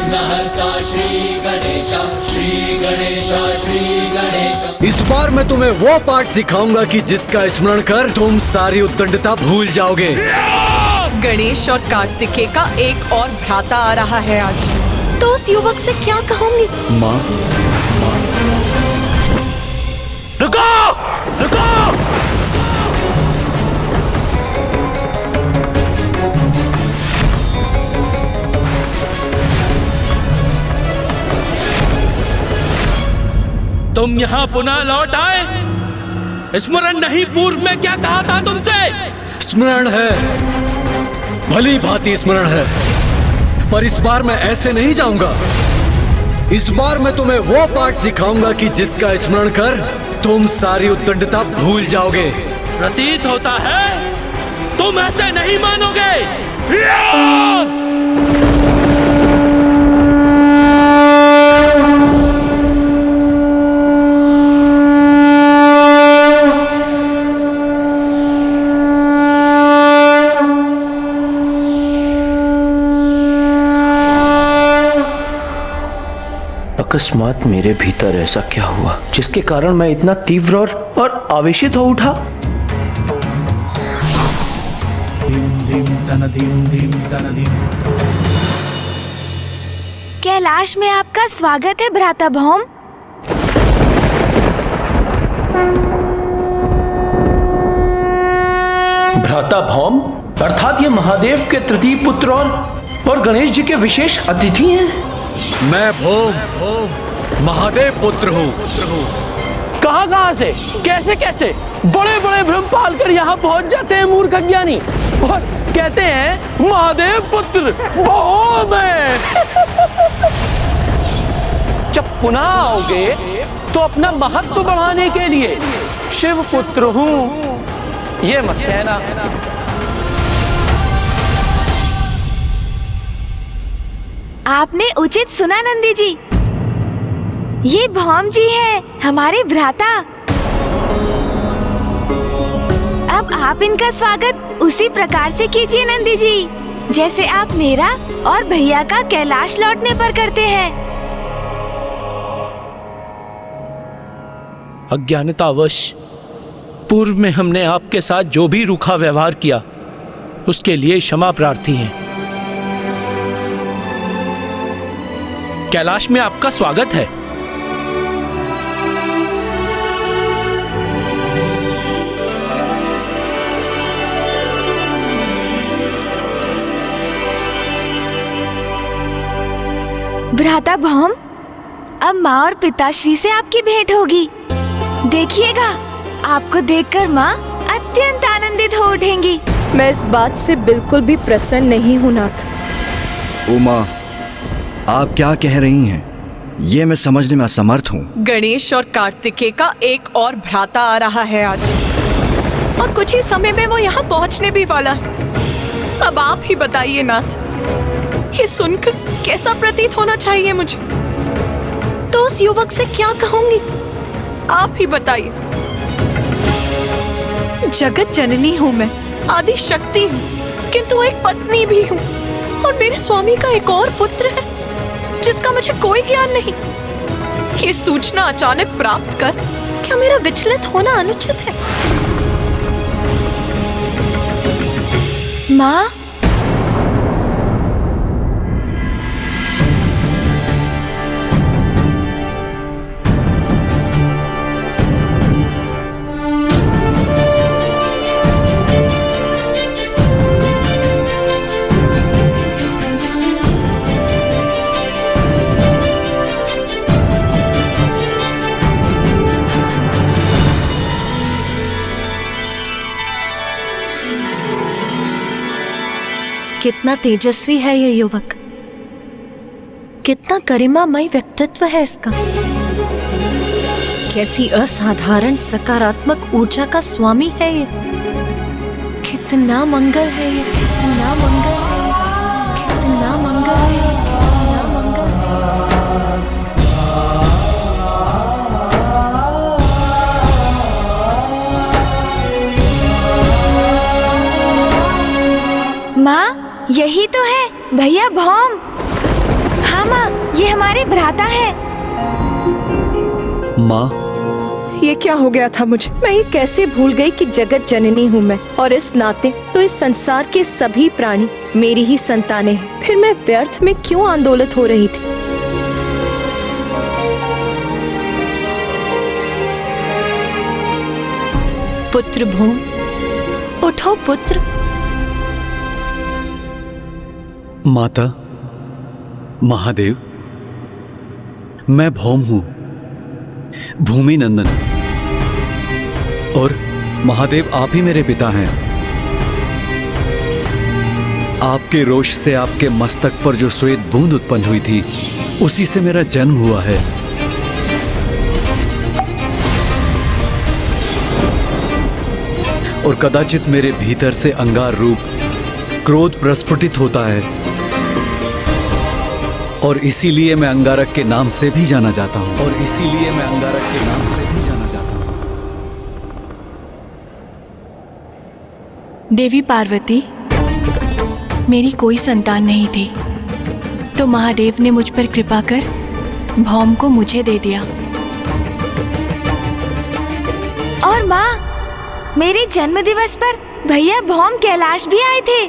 विघ्नहर्ता श्री गणेशा, श्री गणेशा, श्री गणेशा। इस बार मैं तुम्हें वो पाठ सिखाऊंगा कि जिसका स्मरण कर तुम सारी उद्दंडता भूल जाओगे। गणेश और कार्तिकेय का एक और भ्राता आ रहा है आज, तो उस युवक से क्या कहूंगी? माँ, रुको, रुको। तुम यहाँ पुनः लौट आए? स्मरण नहीं पूर्व में क्या कहा था तुमसे? स्मरण है, भली भांति स्मरण है, पर इस बार मैं ऐसे नहीं जाऊंगा। इस बार मैं तुम्हें वो पाठ सिखाऊंगा कि जिसका स्मरण कर तुम सारी उद्दंडता भूल जाओगे। प्रतीत होता है तुम ऐसे नहीं मानोगे। अकस्मात मेरे भीतर ऐसा क्या हुआ जिसके कारण मैं इतना तीव्र और आवेशित हो उठा? कैलाश में आपका स्वागत है भ्राता भौम। भ्राता भौम अर्थात ये महादेव के तृतीय पुत्र और गणेश जी के विशेष अतिथि हैं। मैं भौम महादेव पुत्र हूँ। कहाँ से, कैसे कैसे बड़े बड़े भ्रम पाल कर यहाँ पहुँच जाते हैं मूर्ख अज्ञानी, और कहते हैं महादेव पुत्र भौम है। जब पुनः आओगे तो अपना महत्व बढ़ाने के लिए शिव पुत्र हूँ ये मत कहना। आपने उचित सुना नंदी जी, ये भौम जी हैं, हमारे भ्राता। अब आप इनका स्वागत उसी प्रकार से कीजिए नंदी जी, जैसे आप मेरा और भैया का कैलाश लौटने पर करते हैं। अज्ञानतावश पूर्व में हमने आपके साथ जो भी रूखा व्यवहार किया उसके लिए क्षमा प्रार्थी हैं। कैलाश में आपका स्वागत है। भ्राता भौम, अब माँ और पिताश्री से आपकी भेंट होगी। देखिएगा, आपको देखकर माँ अत्यंत आनंदित हो उठेंगी। मैं इस बात से बिल्कुल भी प्रसन्न नहीं हूँ नाथ। उमा, आप क्या कह रही हैं? ये मैं समझने में असमर्थ हूँ। गणेश और कार्तिकेय का एक और भ्राता आ रहा है आज, और कुछ ही समय में वो यहाँ पहुँचने भी वाला है। अब आप ही बताइए नाथ, ये सुनकर कैसा प्रतीत होना चाहिए मुझे? तो उस युवक से क्या कहूंगी? आप ही बताइए। जगत जननी हूँ मैं, आदि शक्ति हूँ, किंतु एक पत्नी भी हूँ, और मेरे स्वामी का एक और पुत्र है जिसका मुझे कोई ज्ञान नहीं। ये सूचना अचानक प्राप्त कर क्या मेरा विचलित होना अनुचित है? माँ, कितना तेजस्वी है ये युवक, कितना गरिमामय व्यक्तित्व है इसका, कैसी असाधारण सकारात्मक ऊर्जा का स्वामी है ये। कितना मंगल है ये, कितना मंगल है ये, कितना मंगल है ये, कितना मंगल है। माँ, यही तो है भैया भौम। हाँ माँ, ये हमारे भ्राता है। माँ, ये क्या हो गया था मुझे? मैं ये कैसे भूल गई कि जगत जननी हूँ मैं, और इस नाते तो इस संसार के सभी प्राणी मेरी ही संतानें हैं। फिर मैं व्यर्थ में क्यों आंदोलित हो रही थी? पुत्र भूम, उठो पुत्र। माता, महादेव, मैं भौम हूं, भूमि नंदन, और महादेव आप ही मेरे पिता हैं। आपके रोष से आपके मस्तक पर जो श्वेत बूंद उत्पन्न हुई थी, उसी से मेरा जन्म हुआ है। और कदाचित मेरे भीतर से अंगार रूप क्रोध प्रस्फुटित होता है, और इसीलिए मैं अंगारक के नाम से भी जाना जाता हूं। देवी पार्वती, मेरी कोई संतान नहीं थी, तो महादेव ने मुझ पर कृपा कर भौम को मुझे दे दिया। और माँ, मेरे जन्म दिवस पर भैया भौम कैलाश भी आए थे,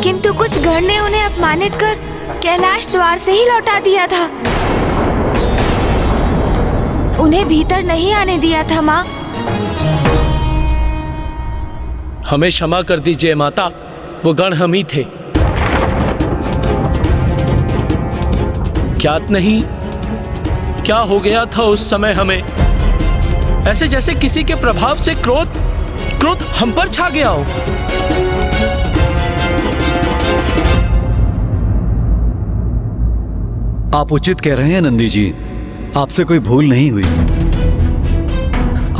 किंतु कुछ गण ने उन्हें अपमानित कर कैलाश द्वार से ही लौटा दिया था। उन्हें भीतर नहीं आने दिया था माँ। हमें क्षमा कर दीजिए माता, वो गण हम ही थे। ज्ञात नहीं क्या हो गया था उस समय हमें, ऐसे जैसे किसी के प्रभाव से क्रोध हम पर छा गया हो। आप उचित कह रहे हैं नंदी जी, आपसे कोई भूल नहीं हुई।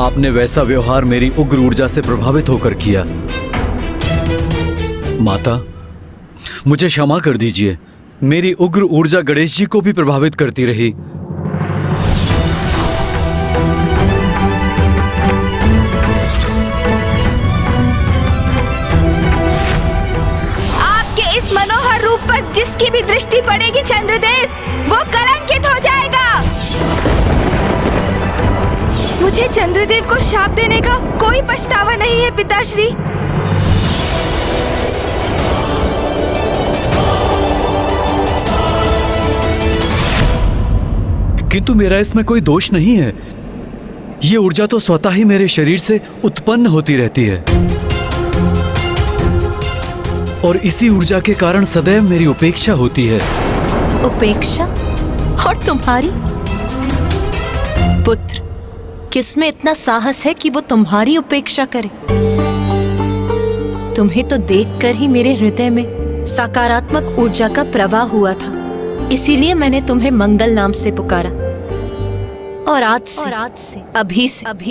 आपने वैसा व्यवहार मेरी उग्र ऊर्जा से प्रभावित होकर किया। माता, मुझे क्षमा कर दीजिए, मेरी उग्र ऊर्जा गणेश जी को भी प्रभावित करती रही। आपके इस मनोहर रूप पर जिसकी भी दृष्टि पड़ेगी चंद्रदेव, वो कलंकित हो जाएगा। मुझे चंद्रदेव को शाप देने का कोई पछतावा नहीं है पिताश्री। किंतु मेरा इसमें कोई दोष नहीं है। ये ऊर्जा तो स्वतः ही मेरे शरीर से उत्पन्न होती रहती है, और इसी ऊर्जा के कारण सदैव मेरी उपेक्षा होती है। उपेक्षा? और तुम्हारी? पुत्र, किसमें इतना साहस है कि वो तुम्हारी उपेक्षा करे? तुम्हें तो देखकर ही मेरे हृदय में सकारात्मक ऊर्जा का प्रवाह हुआ था, इसीलिए मैंने तुम्हें मंगल नाम से पुकारा। और आज से अभी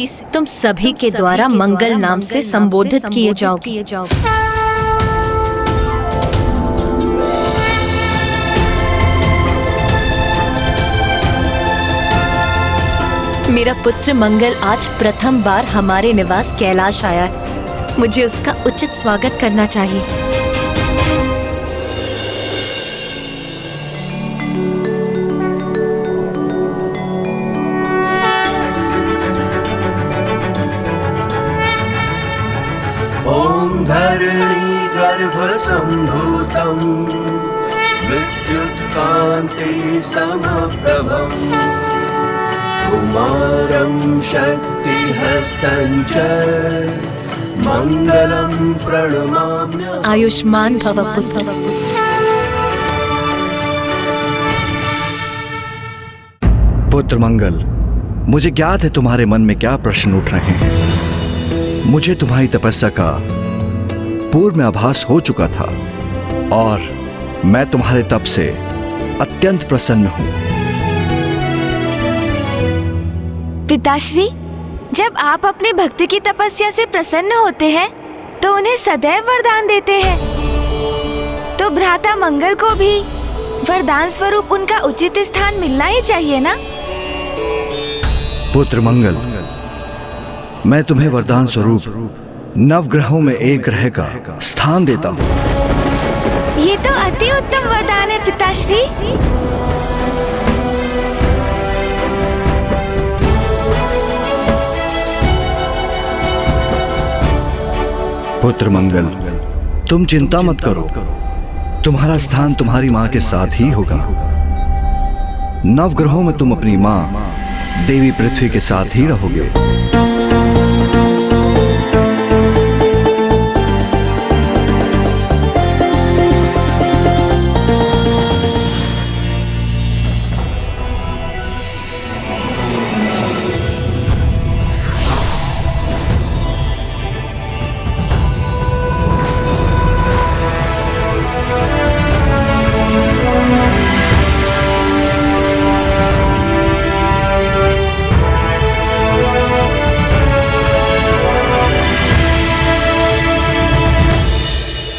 से तुम सभी के द्वारा मंगल नाम से संबोधित किए जाओगे। मेरा पुत्र मंगल आज प्रथम बार हमारे निवास कैलाश आया है। मुझे उसका उचित स्वागत करना चाहिए। ॐ धरणी गर्भ सम्भूतं विद्युत्कान्ति समप्रभम् कुमारं शक्तिहस्तं च मंगलम प्रणमाम्यहम्। आयुष्मान भव पुत्र। पुत्र मंगल, मुझे ज्ञात है तुम्हारे मन में क्या प्रश्न उठ रहे हैं। मुझे तुम्हारी तपस्या का पूर्व में आभास हो चुका था, और मैं तुम्हारे तप से अत्यंत प्रसन्न हूं। पिताश्री, जब आप अपनी भक्ति की तपस्या से प्रसन्न होते हैं तो उन्हें सदैव वरदान देते हैं, तो भ्राता मंगल को भी वरदान स्वरूप उनका उचित स्थान मिलना ही चाहिए ना। पुत्र मंगल, मैं तुम्हें वरदान स्वरूप नवग्रहों में एक ग्रह का स्थान देता हूँ। ये तो उत्तम वरदान है पिताश्री। पुत्र मंगल, तुम चिंता मत करो, तुम्हारा स्थान तुम्हारी माँ के साथ ही होगा। नवग्रहों में तुम अपनी माँ देवी पृथ्वी के साथ ही रहोगे।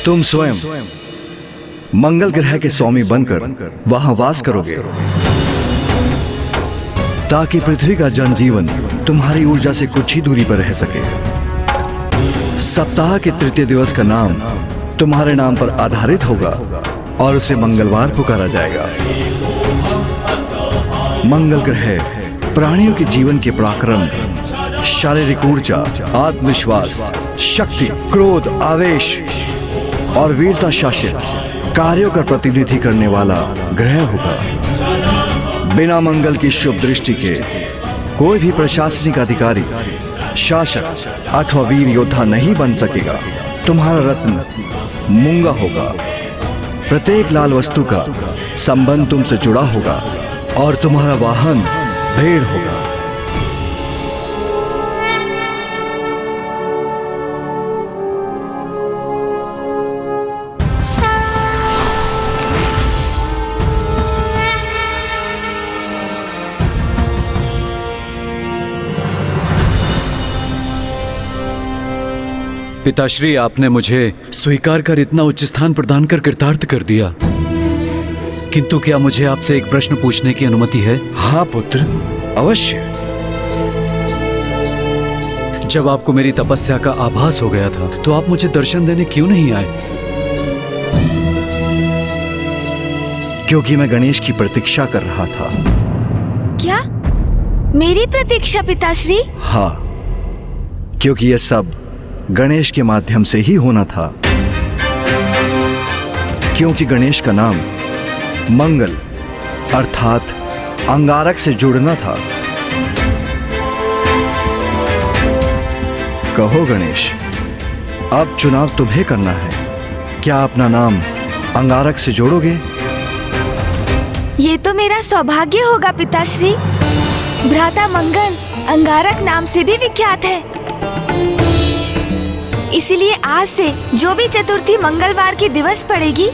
तुम स्वयं मंगल ग्रह के स्वामी बनकर वहां वास करोगे, ताकि पृथ्वी का जनजीवन तुम्हारी ऊर्जा से कुछ ही दूरी पर रह सके। सप्ताह के तृतीय दिवस का नाम तुम्हारे नाम पर आधारित होगा और उसे मंगलवार पुकारा जाएगा। मंगल ग्रह प्राणियों के जीवन के पराक्रम, शारीरिक ऊर्जा, आत्मविश्वास, शक्ति, क्रोध, आवेश और वीरता शासित कार्यों का प्रतिनिधि करने वाला ग्रह होगा। बिना मंगल की शुभ दृष्टि के कोई भी प्रशासनिक अधिकारी, शासक अथवा वीर योद्धा नहीं बन सकेगा। तुम्हारा रत्न मूंगा होगा। प्रत्येक लाल वस्तु का संबंध तुमसे जुड़ा होगा और तुम्हारा वाहन भेड़ होगा। पिताश्री, आपने मुझे स्वीकार कर इतना उच्च स्थान प्रदान कर कृतार्थ कर दिया, किंतु क्या मुझे आपसे एक प्रश्न पूछने की अनुमति है? हाँ पुत्र, अवश्य। जब आपको मेरी तपस्या का आभास हो गया था तो आप मुझे दर्शन देने क्यों नहीं आए? क्योंकि मैं गणेश की प्रतीक्षा कर रहा था। क्या मेरी प्रतीक्षा पिताश्री? हाँ, क्योंकि यह सब गणेश के माध्यम से ही होना था। क्योंकि गणेश का नाम मंगल अर्थात अंगारक से जुड़ना था। कहो गणेश, अब चुनाव तुम्हें करना है। क्या अपना नाम अंगारक से जोड़ोगे? ये तो मेरा सौभाग्य होगा पिताश्री। भ्राता मंगल अंगारक नाम से भी विख्यात है। इसलिए आज से जो भी चतुर्थी मंगलवार की दिवस पड़ेगी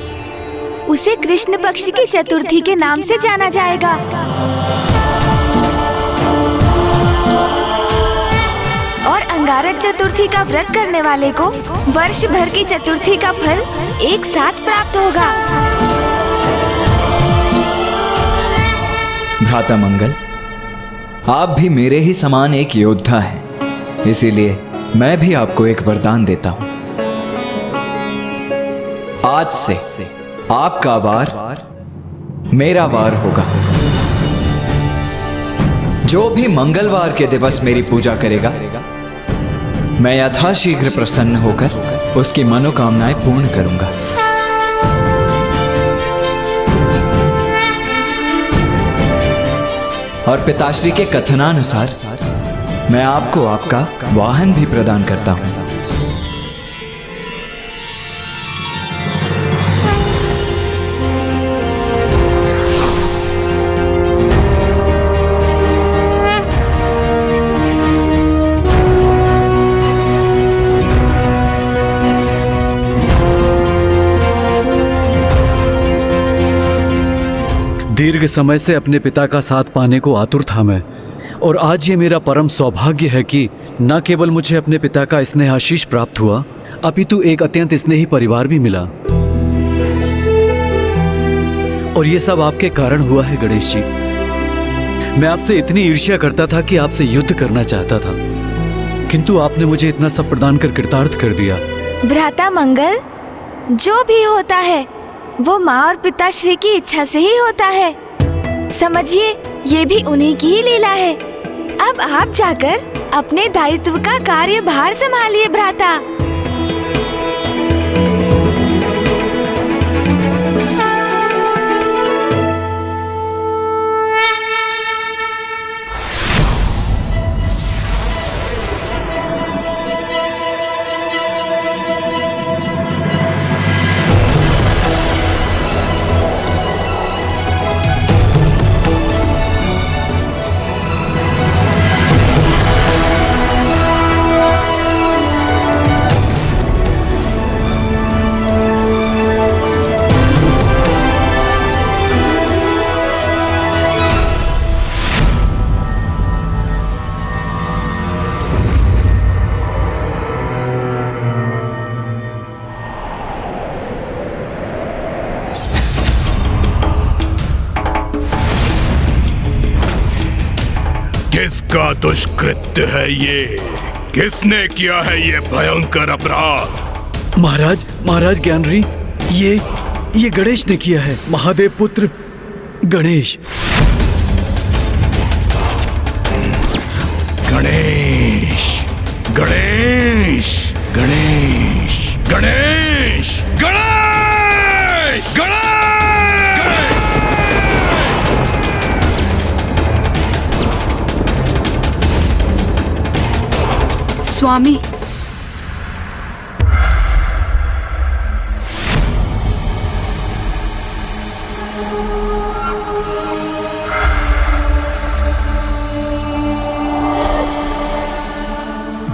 उसे कृष्ण पक्ष की चतुर्थी के नाम से जाना जाएगा। और अंगारक चतुर्थी का व्रत करने वाले को वर्ष भर की चतुर्थी का फल एक साथ प्राप्त होगा। भ्राता मंगल, आप भी मेरे ही समान एक योद्धा हैं, इसीलिए मैं भी आपको एक वरदान देता हूं। आज से आपका वार मेरा वार होगा। जो भी मंगलवार के दिवस मेरी पूजा करेगा, मैं यथाशीघ्र प्रसन्न होकर उसकी मनोकामनाएं पूर्ण करूंगा। और पिताश्री के कथनानुसार मैं आपको आपका वाहन भी प्रदान करता हूं। दीर्घ समय से अपने पिता का साथ पाने को आतुर था मैं, और आज ये मेरा परम सौभाग्य है कि न केवल मुझे अपने पिता का स्नेह आशीष प्राप्त हुआ, अपितु एक अत्यंत स्नेही परिवार भी मिला। और ये सब आपके कारण हुआ है गणेश जी। मैं आपसे इतनी ईर्ष्या करता था कि आपसे युद्ध करना चाहता था, किंतु आपने मुझे इतना सब प्रदान कर कृतार्थ कर दिया। भ्राता मंगल, जो भी होता है वो माँ और पिताश्री की इच्छा से ही होता है। समझिए, ये भी उन्हीं की ही लीला है। अब आप जाकर अपने दायित्व का कार्यभार संभालिए भ्राता। किसका दुष्कृत्य है ये? किसने किया है ये भयंकर अपराध? महाराज ज्ञानरी, ये गणेश ने किया है। महादेव पुत्र गणेश। गणेश गणेश गणेश गणेश गणेश गणेश। स्वामी,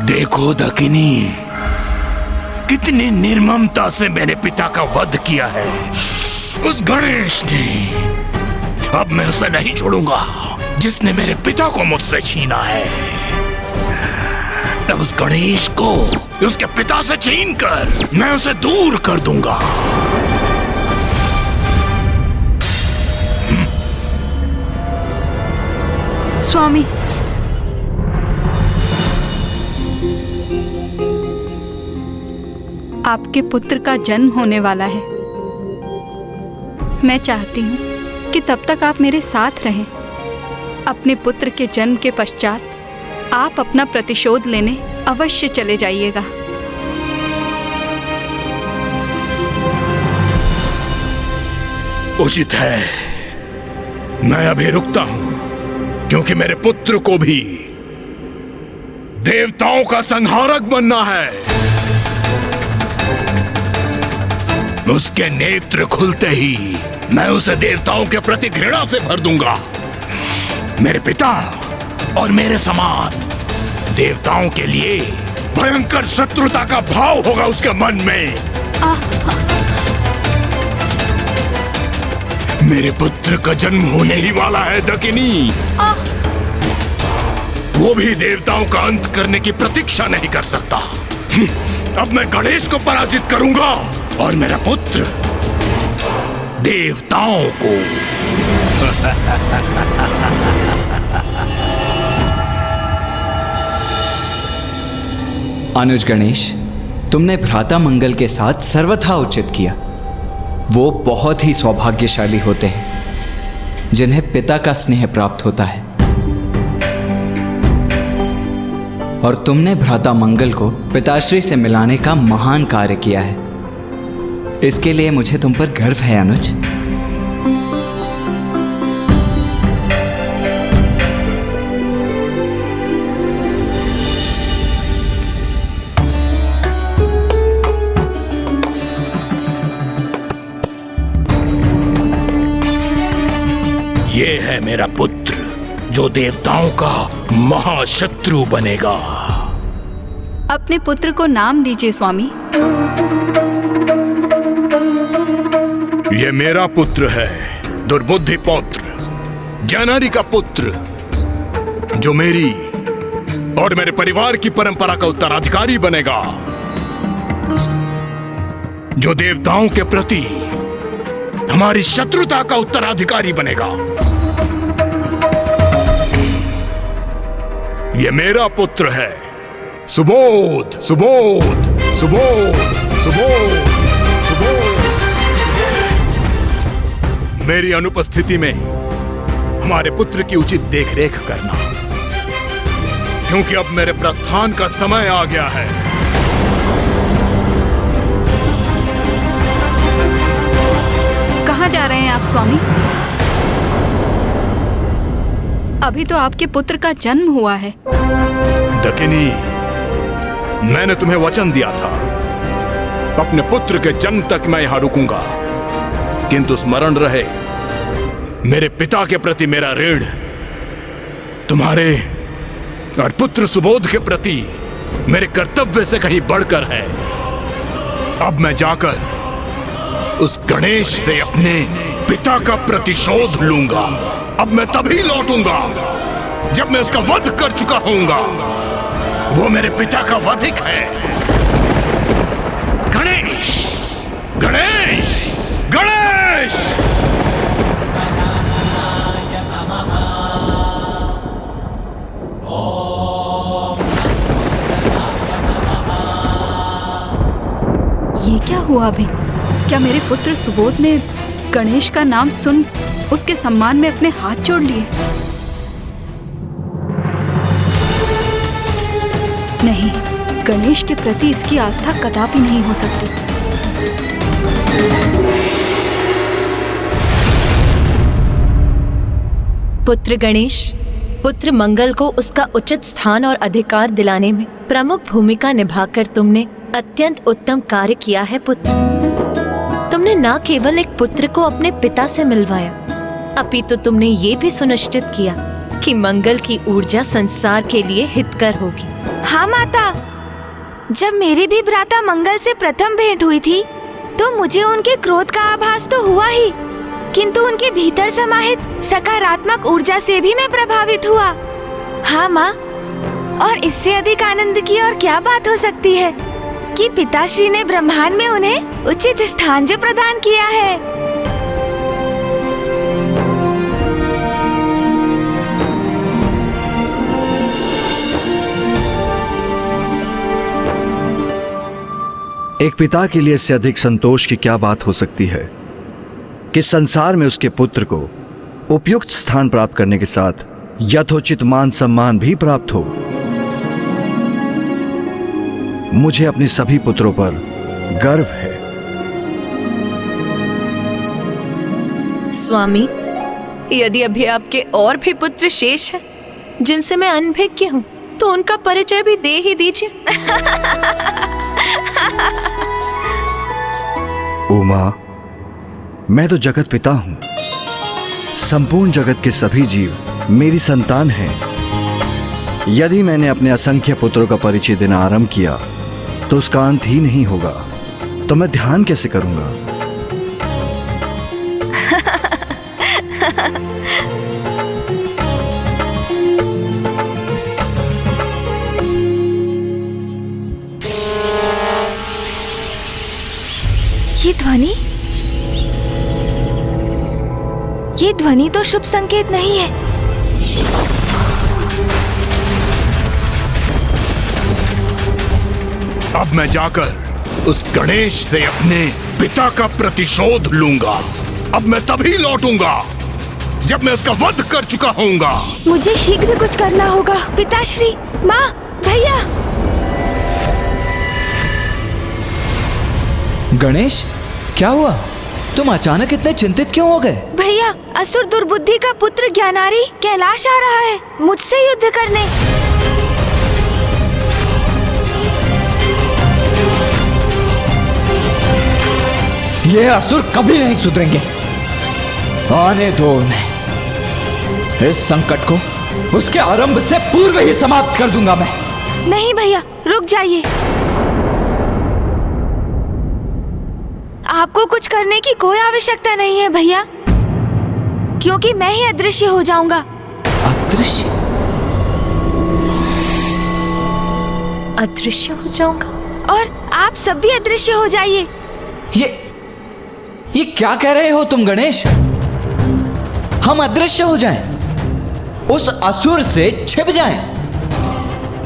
देखो दकिनी, कितनी निर्ममता से मेरे पिता का वध किया है उस गणेश ने। अब मैं उसे नहीं छोड़ूंगा जिसने मेरे पिता को मुझसे छीना है। तब उस गणेश को उसके पिता से छीनकर मैं उसे दूर कर दूंगा। स्वामी, आपके पुत्र का जन्म होने वाला है। मैं चाहती हूँ कि तब तक आप मेरे साथ रहें। अपने पुत्र के जन्म के पश्चात आप अपना प्रतिशोध लेने अवश्य चले जाइएगा। उचित है, मैं अभी रुकता हूं, क्योंकि मेरे पुत्र को भी देवताओं का संहारक बनना है। उसके नेत्र खुलते ही मैं उसे देवताओं के प्रति घृणा से भर दूंगा। मेरे पिता और मेरे समान देवताओं के लिए भयंकर शत्रुता का भाव होगा उसके मन में। मेरे पुत्र का जन्म होने ही वाला है दकिनी। वो भी देवताओं का अंत करने की प्रतीक्षा नहीं कर सकता। अब मैं गणेश को पराजित करूंगा और मेरा पुत्र देवताओं को। अनुज गणेश, तुमने भ्राता मंगल के साथ सर्वथा उचित किया। वो बहुत ही सौभाग्यशाली होते हैं जिन्हें पिता का स्नेह प्राप्त होता है, और तुमने भ्राता मंगल को पिताश्री से मिलाने का महान कार्य किया है। इसके लिए मुझे तुम पर गर्व है अनुज। ये है मेरा पुत्र जो देवताओं का महाशत्रु बनेगा। अपने पुत्र को नाम दीजिए स्वामी। ये मेरा पुत्र है, दुर्बुद्धि पौत्र, ज्ञानारी का पुत्र, जो मेरी और मेरे परिवार की परंपरा का उत्तराधिकारी बनेगा, जो देवताओं के प्रति हमारी शत्रुता का उत्तराधिकारी बनेगा। ये मेरा पुत्र है, सुबोध सुबोध सुबोध सुबोध सुबोध। मेरी अनुपस्थिति में हमारे पुत्र की उचित देखरेख करना, क्योंकि अब मेरे प्रस्थान का समय आ गया है। कहाँ जा रहे हैं आप स्वामी? अभी तो आपके पुत्र का जन्म हुआ है। दकिनी, मैंने तुम्हें वचन दिया था अपने पुत्र के जन्म तक मैं यहां रुकूंगा, किंतु स्मरण रहे मेरे पिता के प्रति मेरा ऋण तुम्हारे और पुत्र सुबोध के प्रति मेरे कर्तव्य से कहीं बढ़कर है। अब मैं जाकर उस गणेश से अपने पिता का प्रतिशोध लूंगा। अब मैं तभी लौटूंगा जब मैं उसका वध कर चुका होऊंगा। वो मेरे पिता का वधिक है। गणेश, गणेश, गणेश! ये क्या हुआ अभी? क्या मेरे पुत्र सुबोध ने गणेश का नाम सुन उसके सम्मान में अपने हाथ जोड़ लिए? नहीं, गणेश के प्रति इसकी आस्था कदापि नहीं हो सकती। पुत्र गणेश, पुत्र मंगल को उसका उचित स्थान और अधिकार दिलाने में प्रमुख भूमिका निभाकर तुमने अत्यंत उत्तम कार्य किया है पुत्र। तुमने न केवल एक पुत्र को अपने पिता से मिलवाया, अपितु तुमने ये भी सुनिश्चित किया कि मंगल की ऊर्जा संसार के लिए हितकर होगी। हाँ माता, जब मेरी भी भ्राता मंगल से प्रथम भेंट हुई थी तो मुझे उनके क्रोध का आभास तो हुआ ही, किंतु उनके भीतर समाहित सकारात्मक ऊर्जा से भी मैं प्रभावित हुआ। हाँ माँ, और इससे अधिक आनंद की और क्या बात हो सकती है कि पिताश्री ने ब्रह्मांड में उन्हें उचित स्थान जो प्रदान किया है। एक पिता के लिए इससे अधिक संतोष की क्या बात हो सकती है कि संसार में उसके पुत्र को उपयुक्त स्थान प्राप्त करने के साथ यथोचित मान सम्मान भी प्राप्त हो। मुझे अपने सभी पुत्रों पर गर्व है। स्वामी, यदि अभी आपके और भी पुत्र शेष हैं जिनसे मैं अनभिज्ञ हूँ तो उनका परिचय भी दे ही दीजिए। उमा, मैं तो जगत पिता हूं। संपूर्ण जगत के सभी जीव मेरी संतान हैं। यदि मैंने अपने असंख्य पुत्रों का परिचय देना आरंभ किया तो उसका अंत ही नहीं होगा, तो मैं ध्यान कैसे करूंगा? ये ध्वनि तो शुभ संकेत नहीं है। अब मैं जाकर उस गणेश से अपने पिता का प्रतिशोध लूंगा। अब मैं तभी लौटूंगा जब मैं उसका वध कर चुका होऊंगा। मुझे शीघ्र कुछ करना होगा। पिताश्री, माँ, भैया। गणेश, क्या हुआ? तुम अचानक इतने चिंतित क्यों हो गए? भैया, असुर दुर्बुद्धि का पुत्र ज्ञानारी कैलाश आ रहा है मुझसे युद्ध करने। ये असुर कभी नहीं सुधरेंगे। आने दो उन्हें। इस संकट को उसके आरंभ से पूर्व ही समाप्त कर दूंगा मैं। नहीं भैया, रुक जाइए। आपको कुछ करने की कोई आवश्यकता नहीं है भैया, क्योंकि मैं ही अदृश्य हो जाऊंगा। अदृश्य? अदृश्य हो जाऊंगा? और आप सब भी अदृश्य हो जाइए। ये क्या कह रहे हो तुम गणेश? हम अदृश्य हो जाएं, उस असुर से छिप जाएं?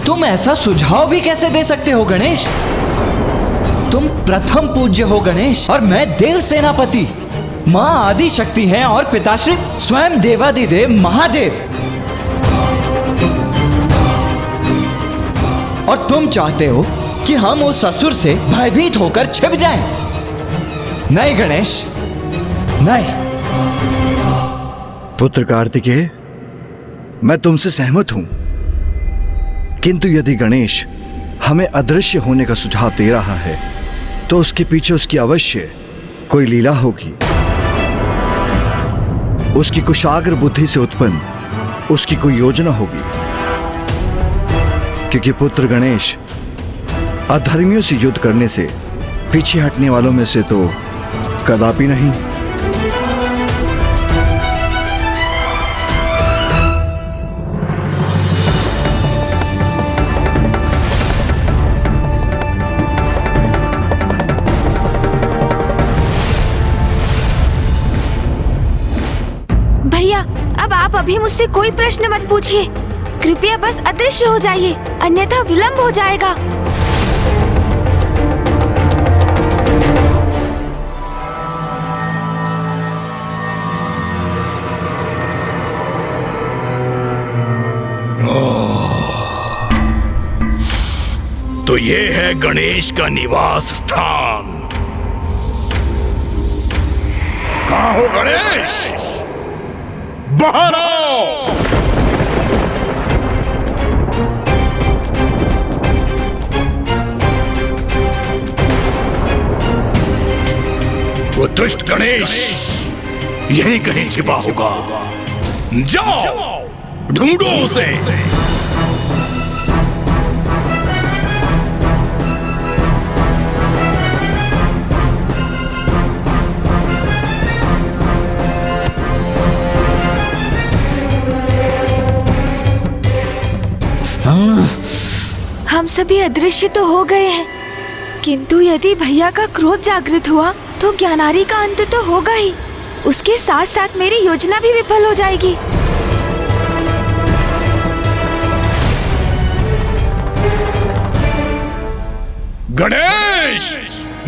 तुम ऐसा सुझाव भी कैसे दे सकते हो गणेश? तुम प्रथम पूज्य हो गणेश, और मैं देव सेनापति। माँ आदि शक्ति हैं और पिताश्री स्वयं देवादिदेव महादेव। और तुम चाहते हो कि हम उस असुर से भयभीत होकर छिप जाएं? नहीं गणेश, नहीं। पुत्र कार्तिकेय, मैं तुमसे सहमत हूं, किंतु यदि गणेश हमें अदृश्य होने का सुझाव दे रहा है तो उसके पीछे उसकी अवश्य कोई लीला होगी। उसकी कुशाग्र बुद्धि से उत्पन्न उसकी कोई योजना होगी, क्योंकि पुत्र गणेश अधर्मियों से युद्ध करने से पीछे हटने वालों में से तो कदापि नहीं। भैया, अब आप अभी मुझसे कोई प्रश्न मत पूछिए। कृपया बस अदृश्य हो जाइए, अन्यथा विलंब हो जाएगा। तो ये है गणेश का निवास स्थान। कहाँ हो गणेश? बाहर आओ। वो दुष्ट गणेश यहीं कहीं छिपा होगा। जाओ ढूंढो उसे। हम सभी अदृश्य तो हो गए हैं, किंतु यदि भैया का क्रोध जागृत हुआ तो ज्ञानारी का अंत तो होगा ही। उसके साथ साथ मेरी योजना भी विफल हो जाएगी। गणेश,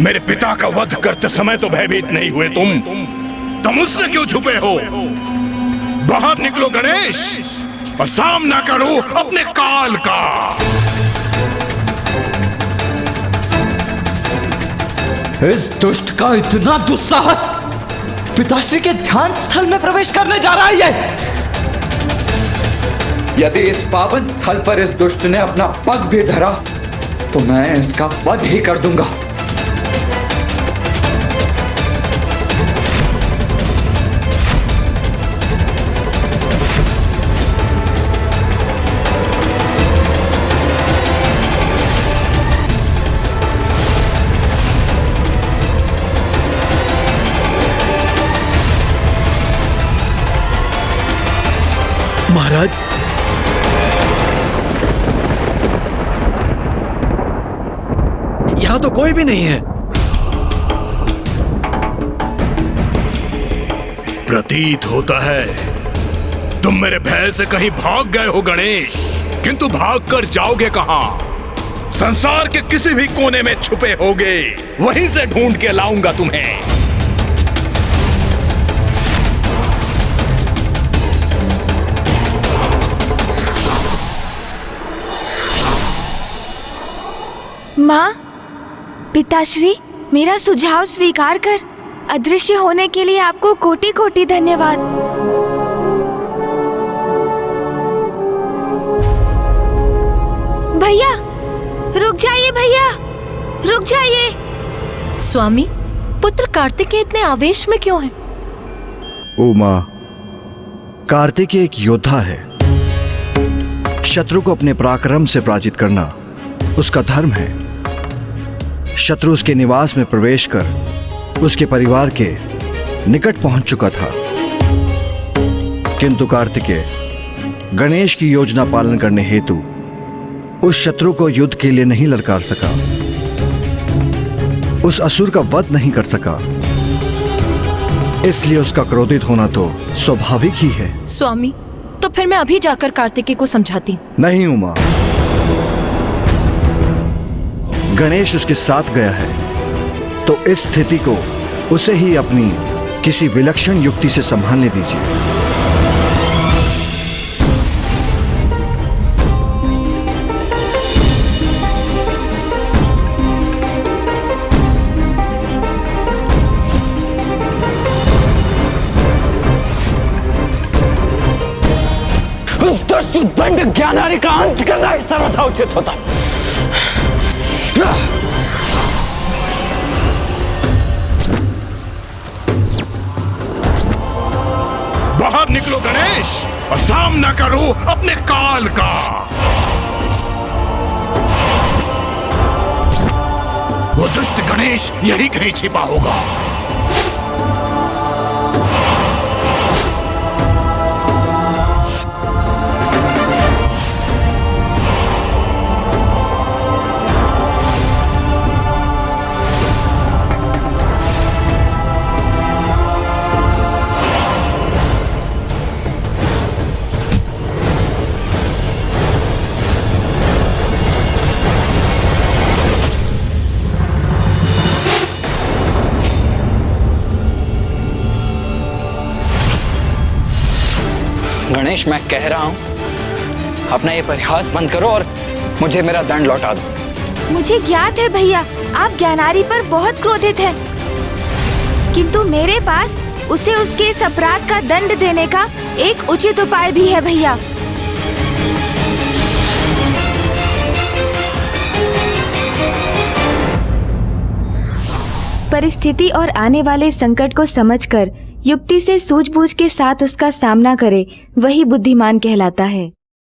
मेरे पिता का वध करते समय तो भयभीत नहीं हुए तुम मुझसे क्यों छुपे हो? बाहर निकलो गणेश और सामना करो अपने काल का। इस दुष्ट का इतना दुस्साहस पिताश्री के ध्यान स्थल में प्रवेश करने जा रहा है। यदि इस पावन स्थल पर इस दुष्ट ने अपना पग भी धरा तो मैं इसका वध ही कर दूंगा। महाराज, यहां तो कोई भी नहीं है। प्रतीत होता है तुम मेरे भय से कहीं भाग गए हो गणेश, किंतु भाग कर जाओगे कहां? संसार के किसी भी कोने में छुपे होगे, वहीं से ढूंढ के लाऊंगा तुम्हें। माँ, पिताश्री, मेरा सुझाव स्वीकार कर अदृश्य होने के लिए आपको कोटि कोटि धन्यवाद। भैया, रुक जाइए भैया, रुक जाइए। स्वामी, पुत्र कार्तिकेय इतने आवेश में क्यों है? उमा, कार्तिकेय एक योद्धा है। शत्रु को अपने पराक्रम से पराजित करना उसका धर्म है। शत्रु उसके निवास में प्रवेश कर उसके परिवार के निकट पहुंच चुका था, किंतु कार्तिकेय गणेश की योजना पालन करने हेतु उस शत्रु को युद्ध के लिए नहीं ललकार सका, उस असुर का वध नहीं कर सका। इसलिए उसका क्रोधित होना तो स्वाभाविक ही है। स्वामी, तो फिर मैं अभी जाकर कार्तिकेय को समझाती हूँ। नहीं उमा, गणेश उसके साथ गया है तो इस स्थिति को उसे ही अपनी किसी विलक्षण युक्ति से संभालने दीजिए। उस दंड ज्ञानारी का अंत करना ही सर्वथा उचित होता। बाहर निकलो गणेश और सामना करो अपने काल का। वो दुष्ट गणेश यही कहीं छिपा होगा। गणेश, मैं कह रहा हूं अपना ये परिहास बंद करो और मुझे मेरा दंड लौटा दो। मुझे ज्ञात है भैया, आप ज्ञानारी पर बहुत क्रोधित हैं, किंतु मेरे पास उसे उसके इस अपराध का दंड देने का एक उचित उपाय भी है भैया। परिस्थिति और आने वाले संकट को समझकर युक्ति से सूझबूझ के साथ उसका सामना करे, वही बुद्धिमान कहलाता है।